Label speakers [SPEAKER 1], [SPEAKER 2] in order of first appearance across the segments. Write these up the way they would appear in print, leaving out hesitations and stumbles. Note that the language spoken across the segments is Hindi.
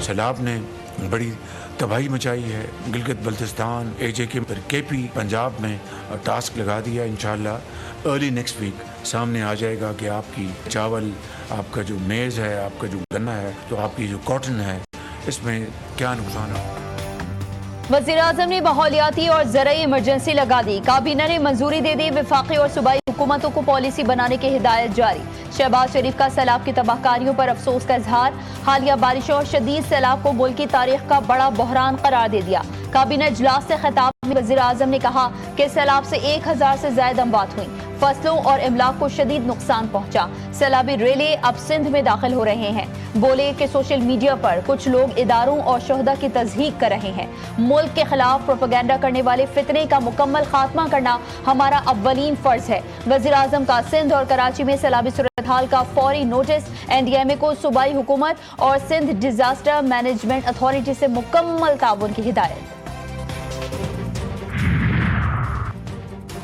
[SPEAKER 1] सैलाब ने बड़ी तबाही मचाई है। गिलगित बल्तिस्तान, AJK पर KP पंजाब में टास्क लगा दिया। इंशाल्लाह अर्ली नेक्स्ट वीक सामने आ जाएगा कि आपकी चावल, आपका जो मेज़ है, आपका जो गन्ना है, तो आपकी जो कॉटन है, इसमें क्या नुकसान है।
[SPEAKER 2] वज़ीर-ए-आज़म ने माहौलियाती और ज़राई इमरजेंसी लगा दी। काबीना ने मंजूरी दे दी। वफाकी और सूबाई हुकूमतों को पॉलिसी बनाने की हिदायत जारी। शहबाज शरीफ का सैलाब की तबाहकारियों पर अफसोस का इजहार। हालिया बारिशों और शदीद सैलाब को मुल्क की तारीख का बड़ा बहरान करार दे दिया। काबीना इजलास से खिताब में वज़ीर-ए-आज़म ने कहा कि सैलाब से 1000 से ज्यादा अमवात हुई, फसलों और इमलाक को शदीद नुकसान पहुंचा। सैलाबी रेले अब सिंध में दाखिल हो रहे हैं। बोले कि सोशल मीडिया पर कुछ लोग इदारों और शोहदा की तज़हीक कर रहे हैं। मुल्क के खिलाफ प्रोपेगेंडा करने वाले फितने का मुकम्मल खात्मा करना हमारा अव्वलीन फर्ज है। वज़ीर-ए-आज़म का सिंध और कराची में सैलाबी सूरत हाल का फौरी नोटिस। NDMA को सूबाई हुकूमत और सिंध डिजास्टर मैनेजमेंट अथॉरिटी से मुकम्मल ताउन की हिदायत।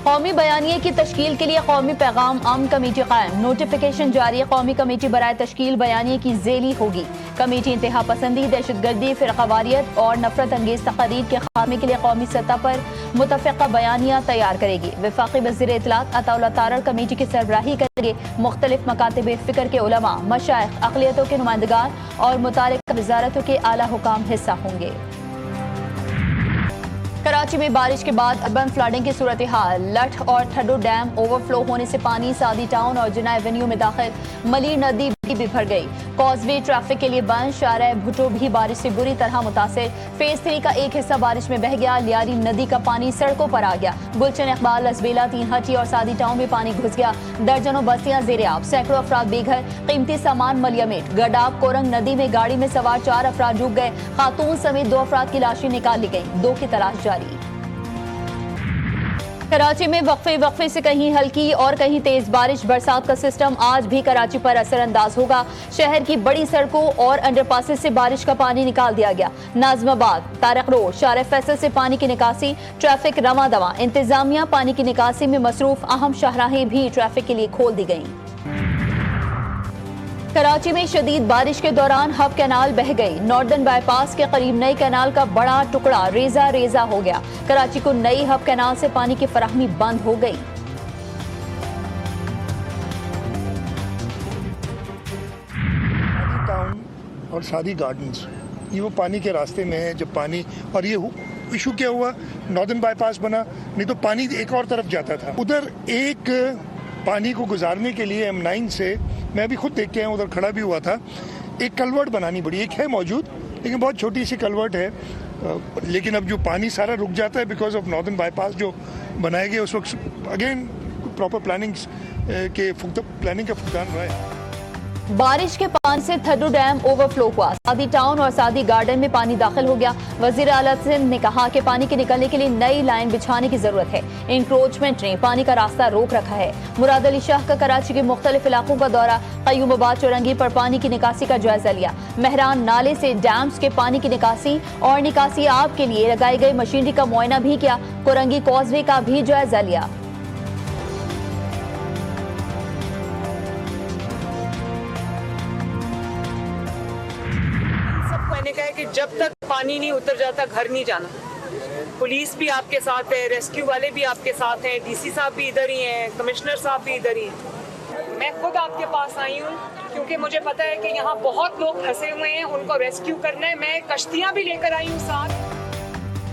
[SPEAKER 2] कौमी बयानिए की तश्कील के लिए कौमी पैगाम अमन कमेटी कायम। नोटिफिकेशन जारी। कौमी कमेटी बराए तश्कील बयानिए की ज़ेली होगी। कमेटी इंतहा पसंदी, दहशतगर्दी, फिरकावारियत और नफरत अंगेज तकारीर के खात्मे के लिए कौमी सतह पर मुतफ़िक़ा बयानिया तैयार करेगी। वफ़ाक़ी वज़ीर इत्तलात अताउल्लाह तारड़ कमेटी की सरबराही करेंगे। मुख्तलिफ मकातिब फ़िक्र के उलमा, मशाइख, अक़लियतों के नुमाइंदगान और मुतालिका वज़ारतों के आला हुकाम हिस्सा होंगे। कराची में बारिश के बाद अर्बन फ्लडिंग की सूरत हाल। लठ और ठड्डो डैम ओवरफ्लो होने से पानी सादी टाउन और जिना एवेन्यू में दाखिल। मलीर नदी भी भर गई। कॉजवे ट्रैफिक के लिए बंद। शारा भुट्टो भी बारिश से बुरी तरह मुतासिर। फेज 3 का एक हिस्सा बारिश में बह गया। लियारी नदी का पानी सड़कों पर आ गया। गुलशन इकबाल, लसबेला, तीन हटी और सादी टाउन में पानी घुस गया। दर्जनों बस्तियां ज़ेर-ए-आब। सैकड़ों अफराद बेघर। कीमती सामान मलियामेट। गडाब कोरंग नदी में गाड़ी में सवार 4 अफराद डूब गए। खातून समेत 2 अफराद की लाशें निकाल ली गई। 2 की तलाश जारी। कराची में वक्फे से कहीं हल्की और कहीं तेज बारिश। बरसात का सिस्टम आज भी कराची पर असरअंदाज होगा। शहर की बड़ी सड़कों और अंडरपासेस से बारिश का पानी निकाल दिया गया। नाज़माबाद, तारक रोड, शारे फैसल से पानी की निकासी। ट्रैफिक रवां दवा। इंतजामिया पानी की निकासी में मसरूफ। अहम शाहराहें भी ट्रैफिक के लिए खोल दी गई। कराची में शदीद बारिश के दौरान हब कैनाल बह गई। नॉर्दर्न बाईपास के करीब नई कैनाल का बड़ा टुकड़ा रेजा रेजा हो गया। कराची को नई हब कैनाल से पानी की फराहमी बंद हो गई।
[SPEAKER 3] टाउन और शादी गार्डन्स ये वो पानी के रास्ते में है। जब पानी और ये इशू क्या हुआ, नॉर्दर्न बाईपास बना, नहीं तो पानी एक और तरफ जाता था। उधर एक पानी को गुजारने के लिए M9 से, मैं अभी खुद देख के आया, उधर खड़ा भी हुआ था, एक कलवर्ट बनानी पड़ी। एक है मौजूद, लेकिन बहुत छोटी सी कलवर्ट है। लेकिन अब जो पानी सारा रुक जाता है बिकॉज ऑफ नॉर्दर्न बाईपास जो बनाए गए, उस वक्त अगेन प्रॉपर प्लानिंग का फुकदान रहा है।
[SPEAKER 2] बारिश के पानी से थड्डू डैम ओवरफ्लो हुआ। सादी टाउन और सादी गार्डन में पानी दाखिल हो गया। वजीर आला सिंध ने कहा कि पानी के निकलने के लिए नई लाइन बिछाने की जरूरत है। इंक्रोचमेंट ने पानी का रास्ता रोक रखा है। मुराद अली शाह का कराची के मुख्तलिफ इलाकों का दौरा। कयूमाबाद चौरंगी पर पानी की निकासी का जायजा लिया। महरान नाले से डैम्स के पानी की निकासी और निकासी आब के लिए लगाई गई मशीनरी का मुआयना भी किया। कोरंगी कॉजवे का भी जायजा लिया।
[SPEAKER 4] मैंने कहा कि जब तक पानी नहीं उतर जाता घर नहीं जाना। पुलिस भी आपके साथ है, रेस्क्यू वाले भी आपके साथ हैं, DC साहब भी इधर ही हैं, कमिश्नर साहब भी इधर ही हैं। मैं खुद आपके पास आई हूँ क्योंकि मुझे पता है कि यहाँ बहुत लोग फंसे हुए हैं, उनको रेस्क्यू करना है। मैं कश्तियाँ भी लेकर आई हूँ साथ।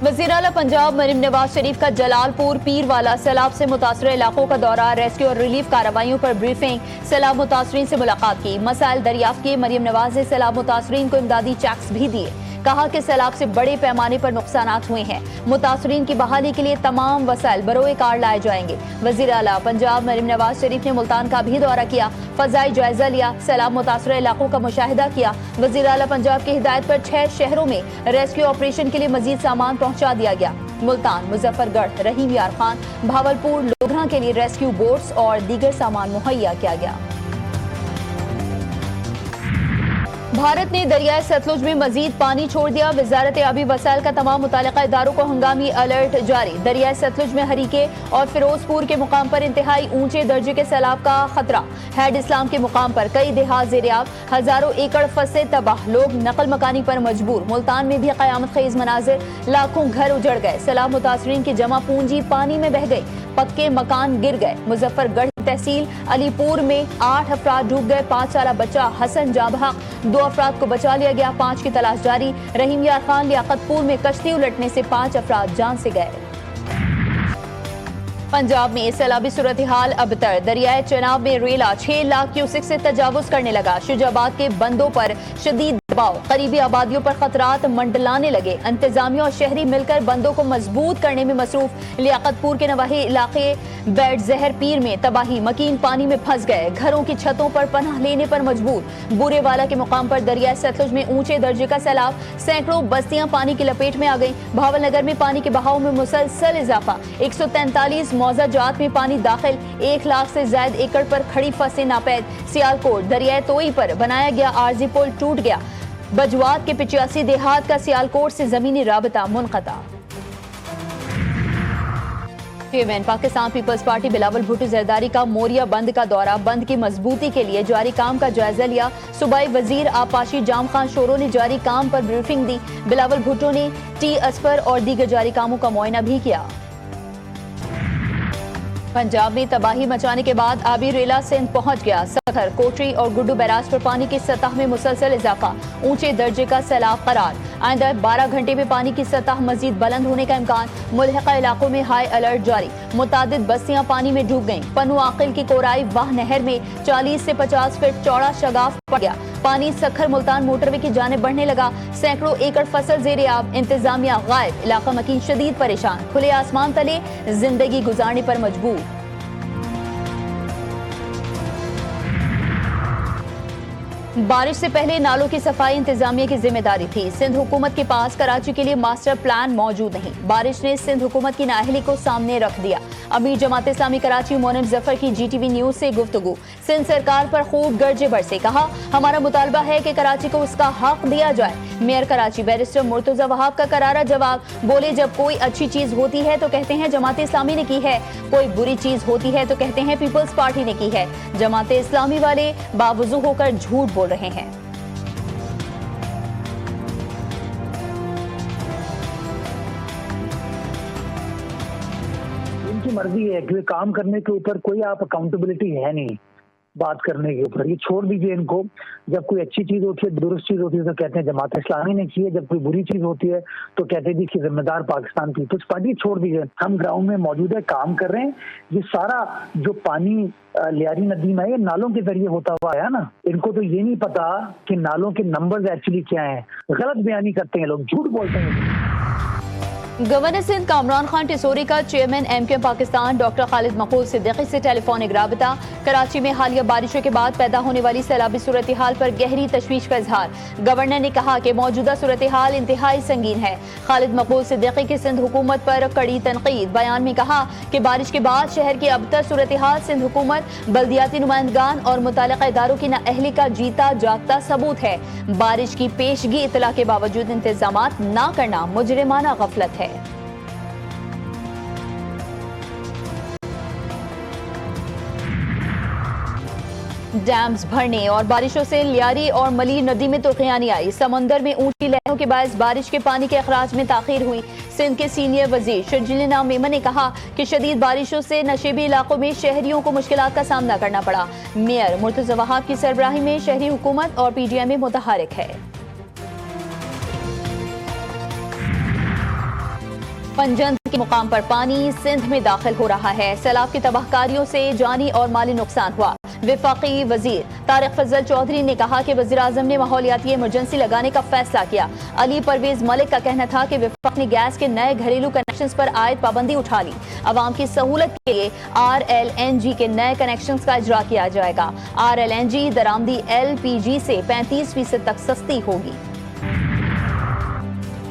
[SPEAKER 2] वज़ीर आला पंजाब मरीम नवाज शरीफ का जलालपुर पीरवाला सैलाब से मुतासर इलाकों का दौरा। रेस्क्यू और रिलीफ कार्रवाइयों पर ब्रीफिंग। सैलाब मुतासरीन से मुलाकात की। मसाइल दरियाफ्त किए। मरीम नवाज ने सैलाब मुतासरीन को इमदादी चेक्स भी दिए। कहा कि सैलाब से बड़े पैमाने पर नुकसानात हुए हैं। मुतासरीन की बहाली के लिए तमाम वसाइल बरोए कार लाए जाएंगे। वज़ीर आला पंजाब मरीम नवाज शरीफ ने मुल्तान का भी दौरा किया। फजाई जायजा लिया। सैलाब मुतासर इलाकों का मुशाहिदा किया। वज़ीर आला पंजाब की हिदायत पर 6 शहरों में रेस्क्यू ऑपरेशन के लिए मजीद सामान पहुंचा दिया गया। मुल्तान, मुजफ्फरगढ़, रहीम यार खान, भावलपुर, लोधरा के लिए रेस्क्यू बोट्स और दीगर सामान मुहैया किया गया। भारत ने दरियाए सतलुज में मजीद पानी छोड़ दिया। वजारत आबी वसाइल का तमाम मुतालिका इदारों को हंगामी अलर्ट जारी। दरियाए सतलुज में हरीके और फिरोजपुर के मुकाम पर इंतहाई ऊंचे दर्जे के सैलाब का खतरा। हैड इस्लाम के मुकाम पर कई देहात ज़ेर-ए-आब, हजारों एकड़ फसलें तबाह, लोग नकल मकानी पर मजबूर। मुल्तान में भी क़यामत खेज मनाजिर, लाखों घर उजड़ गए। सैलाब मुतासरीन की जमा पूंजी पानी में बह गई, पक्के मकान गिर गए। मुजफ्फरगढ़ तहसील अलीपुर में 8 अफराद डूब गए। 5 साला बच्चा हसन जाबहक, 2 अफराद को बचा लिया गया, 5 की तलाश जारी। रहीम यार खान लियाकतपुर में कश्ती उलटने से 5 अफराद जान से गए। पंजाब में सैलाबी सूरत हाल अबतर। दरियाए चनाब में रेला 6 लाख क्यूसेक से तजावुज करने लगा। शुजाबाद के बंदों पर शदीद दबाव, करीबी आबादियों पर खतरात मंडलाने लगे। इंतजामिया और शहरी मिलकर बंदों को मजबूत करने में मसरूफ। लियाकतपुर के नवाही इलाके बैट जहर पीर में तबाही, मकीन पानी में फंस गए, घरों की छतों पर पनाह लेने पर मजबूर। बूरेवाला के मुकाम पर दरियाए सतलुज में ऊंचे दर्जे का सैलाब, सैकड़ों बस्तियां पानी की लपेट में आ गईं। भावलनगर में पानी के बहाव में मुसलसल इजाफा, 143 मौजा जात में पानी दाखिल, 1 लाख से ज्यादा एकड़ पर खड़ी फसलें नापैद। सियालकोट दरियाए तोई पर बनाया गया आरजी पुल टूट गया। बजवात के 85 देहात का सियालकोट से जमीनी राबता मुनक़ता। चेयरमैन पाकिस्तान पीपल्स पार्टी बिलावल भुट्टो जरदारी का मोरिया बंद का दौरा। बंद की मजबूती के लिए जारी काम का जायजा लिया। सूबाई वजीर आपाशी जाम खान शोरो ने जारी काम पर ब्रीफिंग दी। बिलावल भुट्टो ने टी असफर और दीगर जारी कामों का मुआयना भी किया। पंजाब में तबाही मचाने के बाद आबी रेला सिंध पहुंच गया। सखर, कोटरी और गुड्डू बैराज पर पानी की सतह में मुसलसल इजाफा, ऊंचे दर्जे का सैलाब करार। आइंदा 12 घंटे में पानी की सतह मजीद बुलंद होने का इम्कान। मुल्हिका इलाकों में हाई अलर्ट जारी। मुतादिद बस्तियां पानी में डूब गईं। पन्नू आकिल की कोराई वाह नहर में 40 से 50 फीट चौड़ा शगाफ पड़ गया। पानी सखर मुल्तान मोटरवे की जानिब बढ़ने लगा। सैकड़ों एकड़ फसल ज़ेर-ए-आब, इंतजामिया गायब, इलाका मकीन शदीद परेशान। खुले आसमान तले जिंदगी गुजारने पर मजबूर। बारिश से पहले नालों की सफाई इंतजामिया की जिम्मेदारी थी। सिंध हुकूमत के पास कराची के लिए मास्टर प्लान मौजूद नहीं। बारिश ने सिंध हुकूमत की नाअहली को सामने रख दिया। अमीर जमात इस्लामी कराची मोनम जफर की GTV न्यूज से गुफ्तगू। सिंध सरकार पर खूब गर्जे बरसे, कहा हमारा मुतालबा है कि कराची को उसका हक दिया जाए। मेयर कराची बैरिस्टर मुर्तजा वहाब का करारा जवाब, बोले जब कोई अच्छी चीज होती है तो कहते हैं जमात इस्लामी ने की है, कोई बुरी चीज होती है तो कहते हैं पीपल्स पार्टी ने की है। जमात इस्लामी वाले बावजू होकर झूठ बोल रहे हैं।
[SPEAKER 5] इनकी मर्जी है कि काम करने के ऊपर कोई आप अकाउंटेबिलिटी है नहीं बात करने के ऊपर। ये छोड़ दीजिए इनको। जब कोई अच्छी चीज होती है, दुरुस्त चीज होती है तो कहते हैं जमात इस्लामी ने की है। जब कोई बुरी चीज होती है तो कहते हैं जी कि जिम्मेदार पाकिस्तान पीपल्स पार्टी। छोड़ दीजिए, हम ग्राउंड में मौजूद है, काम कर रहे हैं। ये सारा जो पानी लियारी नदी में ये नालों के जरिए होता हुआ है ना, इनको तो ये नहीं पता कि नालों के नंबर्स एक्चुअली क्या हैं। गलत बयानी करते हैं लोग, झूठ बोलते हैं।
[SPEAKER 2] गवर्नर सिंध कामरान खान टिसोरी का chairman MQM Pakistan doctor Khalid मकबूल सिद्दीकी से टेलीफोनिक राबता। कराची में हालिया बारिशों के बाद पैदा होने वाली सैलाबी सूरत हाल पर गहरी तशवीश का इजहार। गवर्नर ने कहा कि मौजूदा सूरत हाल इंतहाई संगीन है। खालिद मकबूल सिद्दीकी की सिंध हुकूमत पर कड़ी तनकीद। बयान में कहा कि बारिश के बाद शहर की अबतर सूरत हाल सिंध हुकूमत, बल्दियाती नुमाइंदगान और मुतालिका इदारों की नाअहली का जीता जागता सबूत है। बारिश की पेशगी इतला के बावजूद इंतजामात न करना मुजरिमाना गफलत है। डैम्स भरने और बारिशों से लियारी और मलीर नदी में तूफानी आई। समंदर में ऊंची लहरों के बायस बारिश के पानी के अखराज में ताखीर हुई। सिंध के सीनियर वजीर शर्जीला मेमन ने कहा कि शदीद बारिशों से नशेबी इलाकों में शहरियों को मुश्किलात का सामना करना पड़ा। मेयर मुर्तजा वहाब की सरबराही में शहरी हुकूमत और PDM मुतहरिक है। पंजंद के मुकाम पर पानी सिंध में दाखिल हो रहा है। सैलाब की तबाहकारियों से जानी और माली नुकसान हुआ। वफाकी वजीर तारिक फजल चौधरी ने कहा कि वजीर आजम ने माहौलियाती इमरजेंसी लगाने का फैसला किया। अली परवेज मलिक का कहना था कि वफाक ने गैस के नए घरेलू कनेक्शंस पर आयद पाबंदी उठा ली। आवाम की सहूलत के लिए RLNG के नए कनेक्शंस का इजरा किया जाएगा। RLNG दरामदी LPG से 35% तक सस्ती होगी।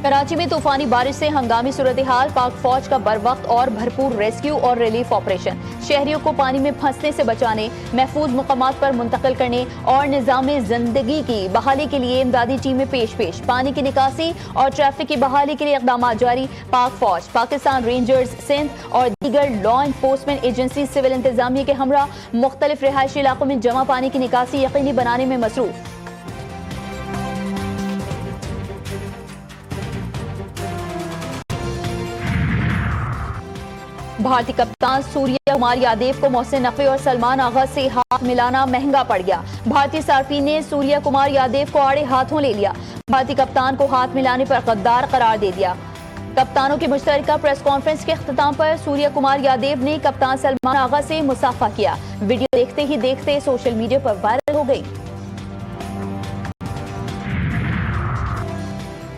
[SPEAKER 2] कराची में तूफानी बारिश से हंगामी सूरत हाल, पाक फौज का बरवक्त और भरपूर रेस्क्यू और रिलीफ ऑपरेशन, शहरियों को पानी में फंसने से बचाने, महफूज मुकामात पर मुंतकिल करने और निजाम जिंदगी की बहाली के लिए इमदादी टीमें पेश पानी की निकासी और ट्रैफिक की बहाली के लिए इकदाम जारी। पाक फौज, पाकिस्तान रेंजर्स सिंध और दीगर लॉ इन्फोर्समेंट एजेंसी सिविल इंतजामिया के हमरा मुख्तलिफ रिहायशी इलाकों में जमा पानी की निकासी यकीनी बनाने में मसरूफ। भारतीय कप्तान सूर्य कुमार यादव को मोहसिन नकवी और सलमान आगा से हाथ मिलाना महंगा पड़ गया। भारतीय सार्फिन ने सूर्य कुमार यादव को आड़े हाथों ले लिया। भारतीय कप्तान को हाथ मिलाने पर गद्दार करार दे दिया। कप्तानों की मुश्तरका प्रेस कॉन्फ्रेंस के इख्तिताम पर सूर्य कुमार यादव ने कप्तान सलमान आगा से मुसाफा किया। वीडियो देखते ही देखते सोशल मीडिया पर वायरल हो गई।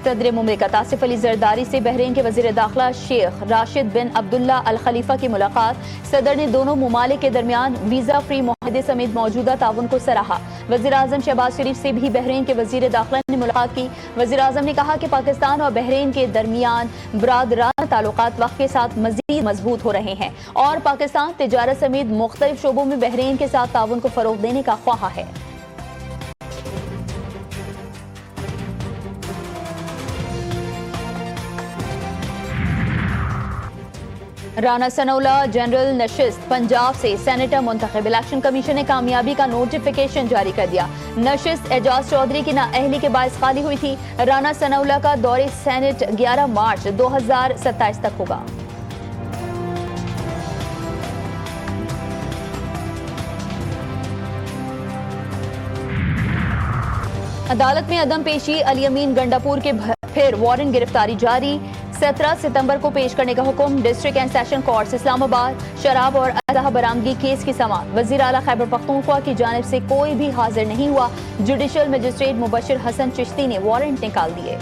[SPEAKER 2] सदर मुमलिकत आसिफ अली जरदारी से बहरीन के वजीर दाखिला शेख राशिद बिन अब्दुल्ला अल खलीफा की मुलाकात। सदर ने दोनों मुमालिक के दरमियान वीजा फ्री मुआहदे समेत मौजूदा ताउन को सराहा। वजीर आजम शहबाज शरीफ से भी बहरीन के वजीर दाखिला ने मुलाकात की। वजीर आजम ने कहा कि पाकिस्तान और बहरीन के दरमियान बरादराना ताल्लुकात वक्त के साथ मजीद मजबूत हो रहे हैं और पाकिस्तान तिजारत समेत मुख्तलिफ शोबों में बहरीन के साथ ताउन को फरोग देने का ख्वाहा है। राना सनौला जनरल नशिस्त पंजाब से सेनेटर मुंतखब। इलेक्शन कमीशन ने कामयाबी का नोटिफिकेशन जारी कर दिया। नशिस्त एजाज चौधरी की नाअहली के बायस खाली हुई थी। राना सनौला का दौरे सेनेट 11 मार्च 2027 तक होगा। अदालत में अदम पेशी अली अमीन गंडापुर के फिर वारंट गिरफ्तारी जारी। 17 सितंबर को पेश करने का हुक्म। District and session court Islamabad. शराब और अज़हा बरामदगी केस की समाअत। वज़ीर आला खैबर पख्तूनख्वा की जानिब से कोई भी हाजिर नहीं हुआ। जुडिशल मजिस्ट्रेट मुबशिर हसन चिश्ती ने वारंट निकाल दिए।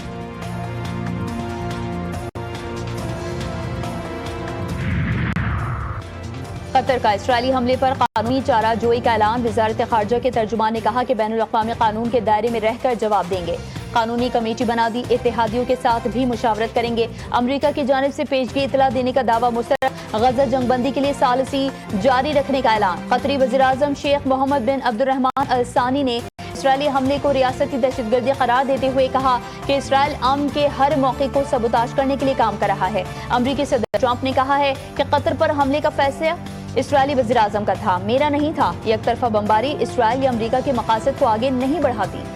[SPEAKER 2] कतर का इसराइली हमले पर कानूनी चारा जोई का ऐलान। वजारत खारजा के तर्जुमान ने कहा कि बैनुल अक़वामी कानून के दायरे में रहकर जवाब देंगे। कानूनी कमेटी बना दी। इत्तेहादियों के साथ भी मुशावरत करेंगे। अमरीका की जानिब से पेशगी इतला देने का दावा मुस्तरद। गजा जंगबंदी के लिए सालिसी जारी रखने का ऐलान। कतरी वज़ीर आज़म शेख मोहम्मद बिन अब्दुर्रहमान अल सानी ने इसराइली हमले को रियासती दहशतगर्दी करार देते हुए कहा कि इसराइल अमन के हर मौके को सबूताज करने के लिए काम कर रहा है। अमरीकी सदर ट्रंप ने कहा है कि कतर पर हमले का फैसला इसराइली वज़ीर आज़म का था, मेरा नहीं था। एक तरफा बमबारी इसराइल या अमरीका के मकासद को आगे नहीं बढ़ाती।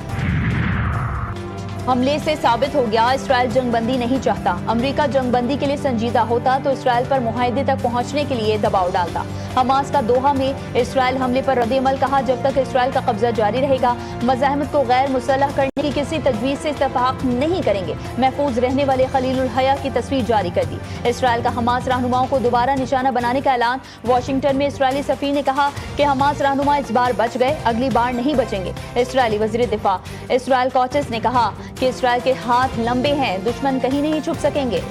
[SPEAKER 2] हमले से साबित हो गया इसराइल जंगबंदी नहीं चाहता। अमरीका जंगबंदी के लिए संजीदा होता तो इसराइल पर मुआहदे तक पहुंचने के लिए दबाव डालता। हमास का दोहा में इसराइल हमले पर रद्द-ए-अमल कहा, जब तक इसराइल का कब्जा जारी रहेगा मज़ाहमत को गैर मुसल्लह करने की किसी तजवीज़ से इत्तफाक नहीं करेंगे। महफूज रहने वाले खलीलुल हया की तस्वीर जारी कर दी। इसराइल का हमास रहनुमाओं को दोबारा निशाना बनाने का ऐलान। वाशिंगटन में इसराइली सफीर ने कहा कि हमास रहनुमा इस बार बच गए, अगली बार नहीं बचेंगे। इसराइली वज़ीर दिफा इसराइल कॉचस ने कहा कि इसराइल के हाथ लंबे हैं, दुश्मन कहीं नहीं छुप सकेंगे।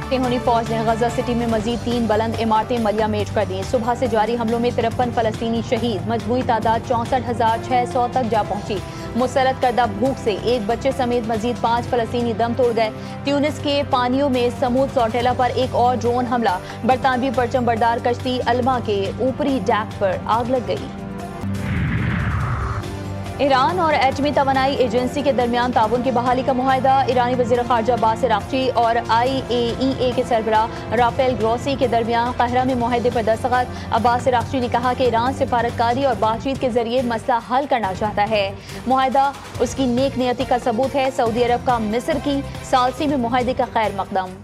[SPEAKER 2] सेहूनी फौज ने गजा सिटी में मजीद 3 बुलंद इमारतें मलिया मेज कर दी। सुबह से जारी हमलों में 53 फलस्तीनी शहीद, मजमूई तादाद 64,600 तक जा पहुंची। मुसरत करदा भूख से एक बच्चे समेत मजीद 5 फलस्तीनी दम तोड़ गए। ट्यूनिस के पानियों में समूद फ्लोटेला पर एक और ड्रोन हमला। बरतानवी परचम बरदार कश्ती अल्मा के ऊपरी डैक पर आग लग गई। ईरान और एटमी तवानाई एजेंसी के दरमियान ताउन की बहाली का मुआहदा। ईरानी वज़ीर ख़ारजा अब्बास अराग़ची और IAEA के सरबराह राफेल ग्रोसी के दरमियान काहिरा में मुआहदे पर दस्तखत। अब्बास अराग़ची ने कहा कि ईरान सिफारतकारी और बातचीत के जरिए मसला हल करना चाहता है। मुआहदा उसकी नेक नियति का सबूत है। सऊदी अरब का मिस्र की सालसी में मुआहदे का खैर मकदम।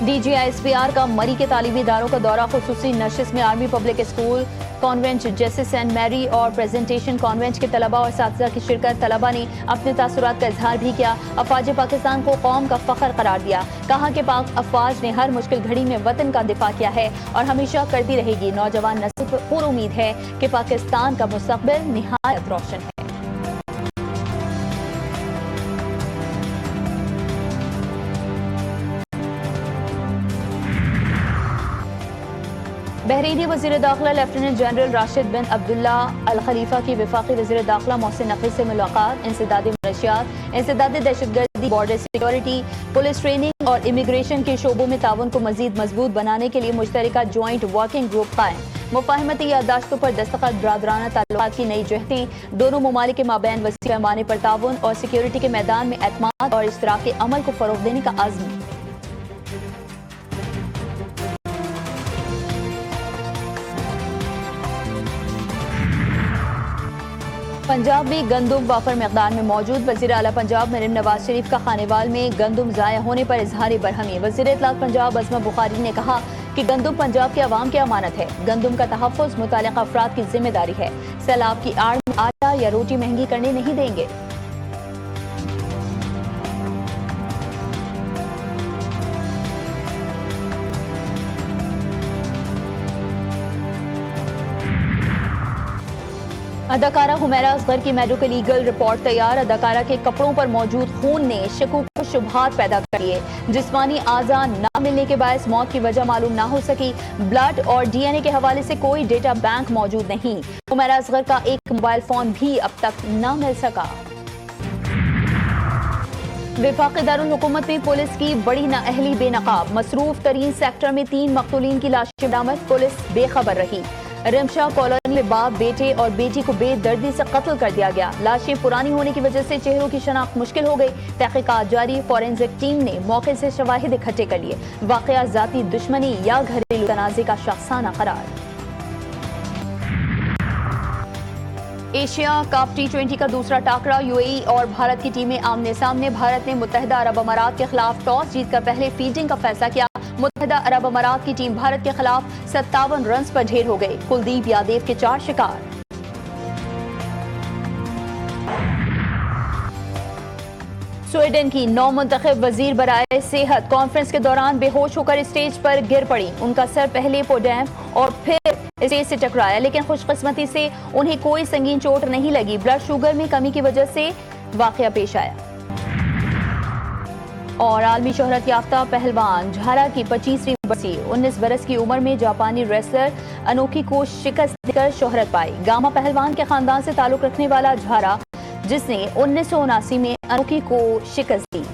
[SPEAKER 2] DGISPR का मरी के तालीमी इदारों का दौरा। खुसूसी नशिस्त में army public school, convent Jesus Saint Mary और प्रेजेंटेशन कॉन्वेंट के तलबा और साथिया की शिरकत। तलबा ने अपने तासुरात का इजहार भी किया। अफवाज पाकिस्तान को कौम का फख्र करार दिया। कहा कि पाक अफवाज ने हर मुश्किल घड़ी में वतन का दिफा किया है और हमेशा करती रहेगी। नौजवान नस्ल पर पूरी उम्मीद है कि पाकिस्तान का मुस्तकबिल निहायत रोशन है। बहरीनी वज़ीर दाखिला लेफ्टिनेंट जनरल राशिद बिन अब्दुल्ला अल खलीफा की वफाकी वज़ीर दाखिला मोहसिन नकवी से मुलाकात। इंसदादी मनशियात, इंसदादी दहशतगर्दी, बॉर्डर सिक्योरिटी, पुलिस ट्रेनिंग और इमिग्रेशन के शोबों में ताउन को मजीद मजबूत बनाने के लिए मुश्तरका ज्वाइंट वर्किंग ग्रुप कायम। मुफाहमती याददाश्तों पर दस्तखत, बरादराना ताल्लुकात की नई जहतें, दोनों ममालिक के माबैन वसी पैमाने पर ताउन और सिक्योरिटी के मैदान में एतमाद और इश्तराक अमल को फरोग देने का आज़म। पंजाब में गंदुम वाफर मकदार में मौजूद। वज़ीर आला पंजाब मरीम नवाज शरीफ का खानेवाल में गंदुम ज़ाया होने पर इजहार बरहमी। वज़ीर इत्तलात पंजाब अज़मा बुखारी ने कहा कि गंदुम पंजाब के अवाम की अमानत है। गंदुम का तहफ़्फ़ुज़ मुताल्लिक़ा अफ़राद की जिम्मेदारी है। सैलाब की आड़ में आटा या रोटी महंगी करने नहीं देंगे। अदाकारा हुमैरा असगर की मेडिकल लीगल रिपोर्ट तैयार। अदाकारा के कपड़ों पर मौजूद खून ने शकूक और शुबहात पैदा कर दिए। जिस्मानी आज़ा न मिलने के बायस मौत की वजह मालूम ना हो सकी। ब्लड और डीएनए के हवाले से कोई डेटा बैंक मौजूद नहीं। हुमैरा असगर का एक मोबाइल फोन भी अब तक न मिल सका। वफाकी दारुल हुकूमत में पुलिस की बड़ी नाअहली बेनकाब। मसरूफ तरीन सेक्टर में 3 मकतूलीन की लाशें बरामद। पुलिस बेखबर रही। रिमशाह कॉलोनी में बाप, बेटे और बेटी को बेदर्दी से कत्ल कर दिया गया। लाशें पुरानी होने की वजह से चेहरों की शनाख्त मुश्किल हो गई। तहकीकात जारी। फॉरेंसिक टीम ने मौके से शवाहिद इकट्ठे कर लिए। वाकया जाती दुश्मनी या घरेलू तनाज़े का शख्साना करार। एशिया कप T20 का दूसरा टाकरा। यूएई और भारत की टीमें आमने सामने। भारत ने मुत्तहिदा अरब अमारात के खिलाफ टॉस जीतकर पहले फील्डिंग का फैसला किया। मुत्तहिदा अरब अमारात की टीम भारत के खिलाफ 57 रन पर ढेर हो गई। कुलदीप यादव के 4 शिकार। स्वीडन की नौ मुंतखब वजीर बराए सेहत कॉन्फ्रेंस के दौरान बेहोश होकर स्टेज पर गिर पड़ी। उनका सर पहले पोडियम और फिर स्टेज से टकराया, लेकिन खुशकिस्मती से उन्हें कोई संगीन चोट नहीं लगी। ब्लड शुगर में कमी की वजह से वाकया पेश आया। और आलमी शोहरत याफ्ता पहलवान झारा की 25वीं बरसी। 19 बरस की उम्र में जापानी रेसलर अनोखी को शिकस्त देकर शोहरत पाई। गामा पहलवान के खानदान से ताल्लुक रखने वाला झारा, जिसने 1979 में अनोखी को शिकस्त दी।